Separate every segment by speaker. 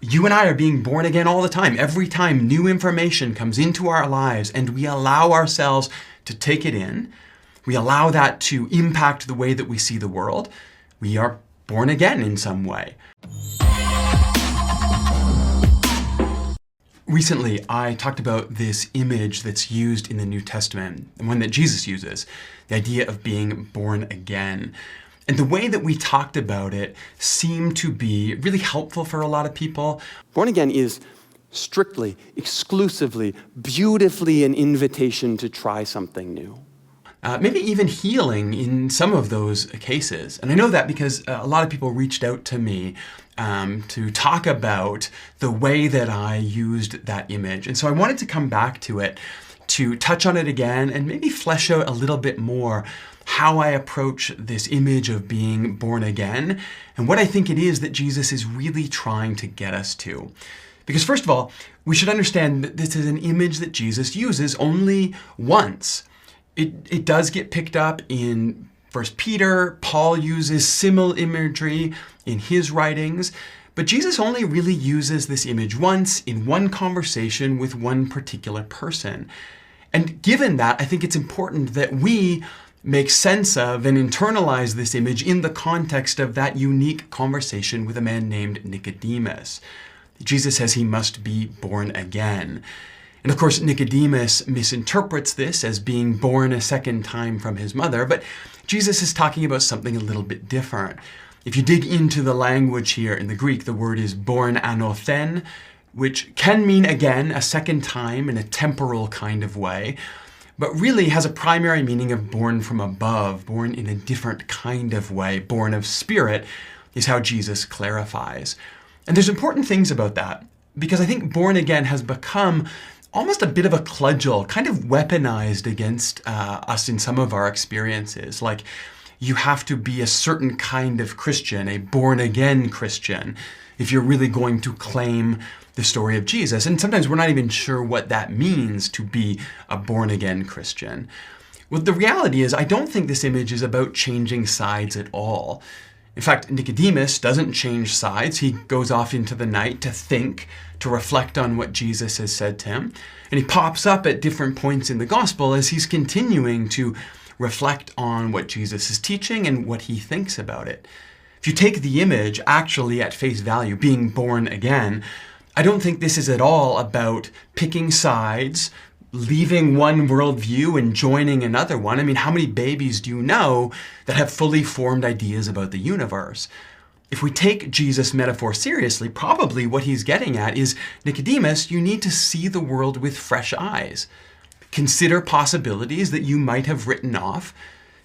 Speaker 1: You and I are being born again all the time. Every time new information comes into our lives and we allow ourselves to take it in, we allow that to impact the way that we see the world, we are born again in some way. Recently, I talked about this image that's used in the New Testament, the one that Jesus uses, the idea of being born again. And the way that we talked about it seemed to be really helpful for a lot of people. Born again is strictly, exclusively, beautifully an invitation to try something new. Maybe even healing in some of those cases. And I know that because a lot of people reached out to me to talk about the way that I used that image. And so I wanted to come back to it, to touch on it again, and maybe flesh out a little bit more how I approach this image of being born again, and what I think it is that Jesus is really trying to get us to. Because first of all, we should understand that this is an image that Jesus uses only once. It does get picked up in 1 Peter. Paul uses similar imagery in his writings, but Jesus only really uses this image once in one conversation with one particular person. And given that, I think it's important that we make sense of and internalize this image in the context of that unique conversation with a man named Nicodemus. Jesus says he must be born again. And of course, Nicodemus misinterprets this as being born a second time from his mother, but Jesus is talking about something a little bit different. If you dig into the language here in the Greek, the word is born anothen, which can mean again, a second time in a temporal kind of way, but really has a primary meaning of born from above, born in a different kind of way, born of spirit, is how Jesus clarifies. And there's important things about that, because I think born again has become almost a bit of a cudgel, kind of weaponized against us in some of our experiences. Like, you have to be a certain kind of Christian, a born-again Christian, if you're really going to claim the story of Jesus. And sometimes we're not even sure what that means to be a born-again Christian. Well, the reality is, I don't think this image is about changing sides at all. In fact, Nicodemus doesn't change sides. He goes off into the night to think, to reflect on what Jesus has said to him. And he pops up at different points in the gospel as he's continuing to reflect on what Jesus is teaching and what he thinks about it. If you take the image actually at face value, being born again, I don't think this is at all about picking sides, leaving one worldview and joining another one. I mean, how many babies do you know that have fully formed ideas about the universe? If we take Jesus' metaphor seriously, probably what he's getting at is, Nicodemus, you need to see the world with fresh eyes. Consider possibilities that you might have written off.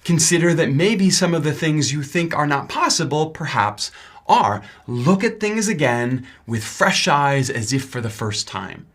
Speaker 1: Consider that maybe some of the things you think are not possible, perhaps are. Look at things again with fresh eyes as if for the first time.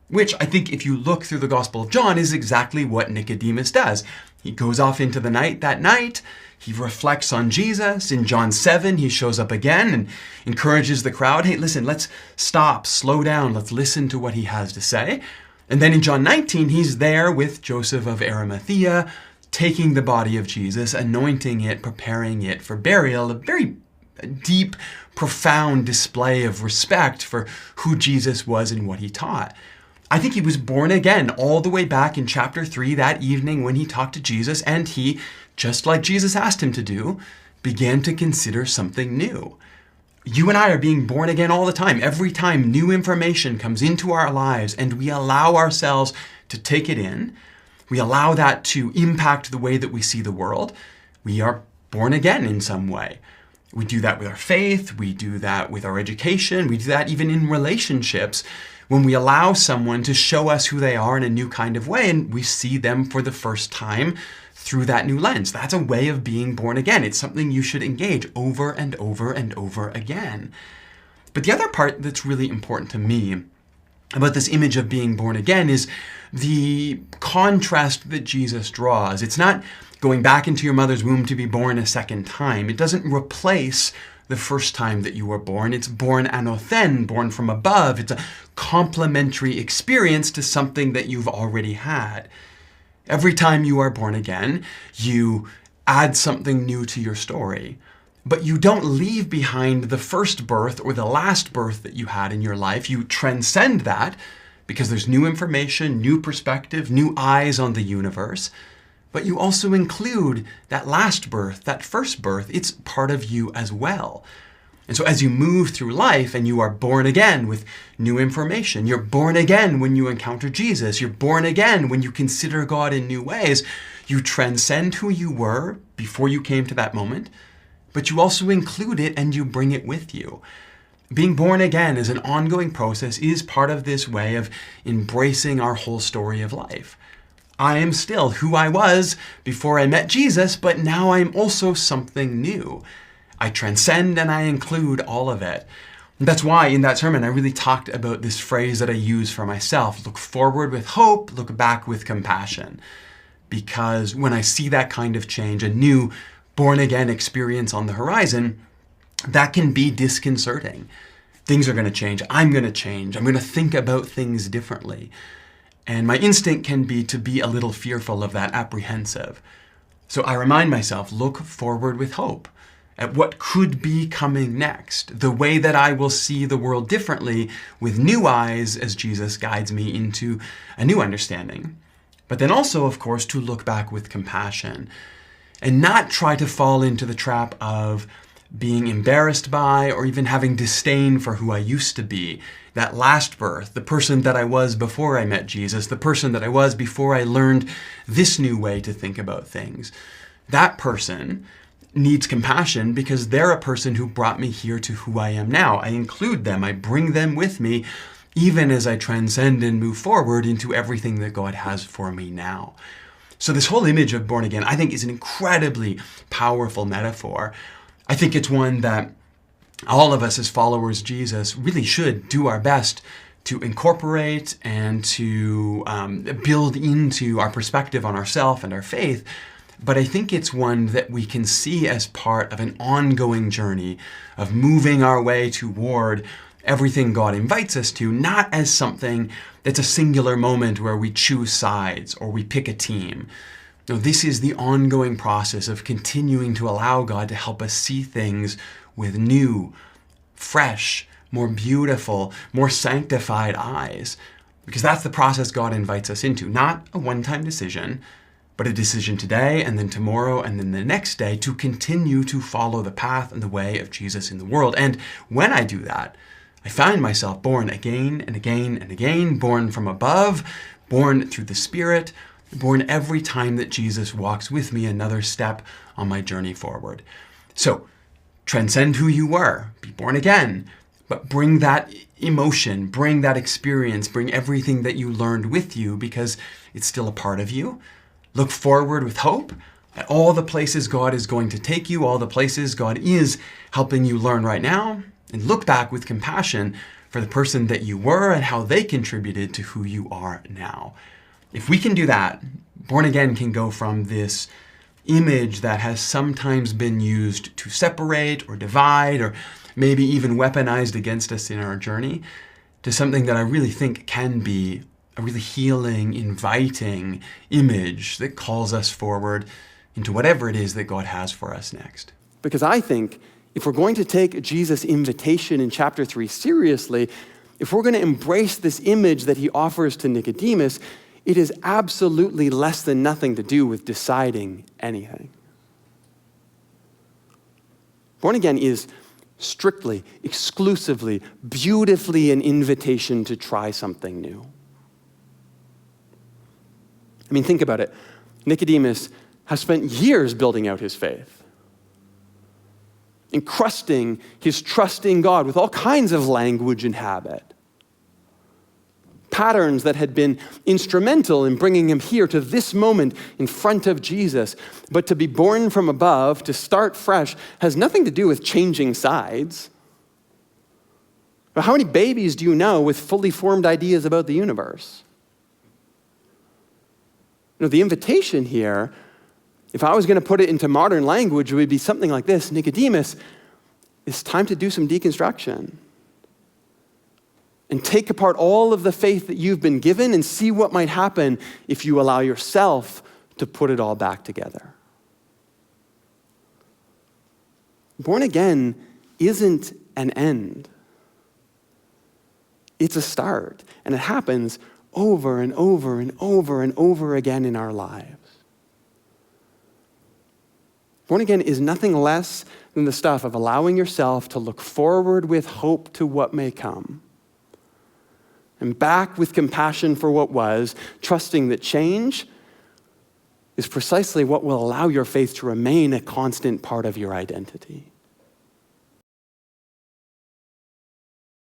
Speaker 1: Which I think if you look through the Gospel of John is exactly what Nicodemus does. He goes off into the night that night. He reflects on Jesus. In John 7, he shows up again and encourages the crowd. Hey, listen, let's stop, slow down. Let's listen to what he has to say. And then in John 19, he's there with Joseph of Arimathea, taking the body of Jesus, anointing it, preparing it for burial, a very deep, profound display of respect for who Jesus was and what he taught. I think he was born again all the way back in chapter 3 that evening when he talked to Jesus, and he, just like Jesus asked him to do, began to consider something new. You and I are being born again all the time. Every time new information comes into our lives and we allow ourselves to take it in, we allow that to impact the way that we see the world, we are born again in some way. We do that with our faith, we do that with our education, we do that even in relationships, when we allow someone to show us who they are in a new kind of way and we see them for the first time through that new lens. That's a way of being born again. It's something you should engage over and over and over again. But the other part that's really important to me about this image of being born again is the contrast that Jesus draws. It's not going back into your mother's womb to be born a second time. It doesn't replace the first time that you were born. It's born anothen, born from above. It's a complementary experience to something that you've already had. Every time you are born again, you add something new to your story. But you don't leave behind the first birth or the last birth that you had in your life. You transcend that because there's new information, new perspective, new eyes on the universe. But you also include that last birth, that first birth. It's part of you as well. And so as you move through life and you are born again with new information, you're born again when you encounter Jesus, you're born again when you consider God in new ways, you transcend who you were before you came to that moment, but you also include it and you bring it with you. Being born again as an ongoing process is part of this way of embracing our whole story of life. I am still who I was before I met Jesus, but now I'm also something new. I transcend and I include all of it. And that's why in that sermon I really talked about this phrase that I use for myself: look forward with hope, look back with compassion. Because when I see that kind of change, a new born-again experience on the horizon, that can be disconcerting. Things are going to change. I'm going to change. I'm going to think about things differently. And my instinct can be to be a little fearful of that, apprehensive. So I remind myself, look forward with hope at what could be coming next, the way that I will see the world differently with new eyes as Jesus guides me into a new understanding. But then also, of course, to look back with compassion and not try to fall into the trap of being embarrassed by or even having disdain for who I used to be. That last birth, the person that I was before I met Jesus, the person that I was before I learned this new way to think about things. That person needs compassion because they're a person who brought me here to who I am now. I include them, I bring them with me, even as I transcend and move forward into everything that God has for me now. So this whole image of born again, I think, is an incredibly powerful metaphor. I think it's one that all of us as followers of Jesus really should do our best to incorporate and to build into our perspective on ourselves and our faith. But I think it's one that we can see as part of an ongoing journey of moving our way toward everything God invites us to, not as something that's a singular moment where we choose sides or we pick a team. No, this is the ongoing process of continuing to allow God to help us see things with new, fresh, more beautiful, more sanctified eyes. Because that's the process God invites us into, not a one-time decision, but a decision today and then tomorrow and then the next day to continue to follow the path and the way of Jesus in the world. And when I do that, I find myself born again and again and again, born from above, born through the Spirit, born every time that Jesus walks with me another step on my journey forward. So, transcend who you were, be born again, but bring that emotion, bring that experience, bring everything that you learned with you because it's still a part of you. Look forward with hope at all the places God is going to take you, all the places God is helping you learn right now, and look back with compassion for the person that you were and how they contributed to who you are now. If we can do that, born again can go from this image that has sometimes been used to separate or divide or maybe even weaponized against us in our journey to something that I really think can be a really healing, inviting image that calls us forward into whatever it is that God has for us next.
Speaker 2: Because I think if we're going to take Jesus' invitation in chapter 3 seriously, if we're going to embrace this image that he offers to Nicodemus, it is absolutely less than nothing to do with deciding anything. Born again is strictly, exclusively, beautifully an invitation to try something new. I mean, think about it. Nicodemus has spent years building out his faith, encrusting his trust in God with all kinds of language and habit. Patterns that had been instrumental in bringing him here to this moment in front of Jesus. But to be born from above, to start fresh, has nothing to do with changing sides. But how many babies do you know with fully formed ideas about the universe? The invitation here, if I was going to put it into modern language, it would be something like this: Nicodemus, it's time to do some deconstruction and take apart all of the faith that you've been given and see what might happen if you allow yourself to put it all back together. Born again isn't an end. It's a start, and it happens over and over and over and over again in our lives. Born again is nothing less than the stuff of allowing yourself to look forward with hope to what may come, and back with compassion for what was, trusting that change is precisely what will allow your faith to remain a constant part of your identity.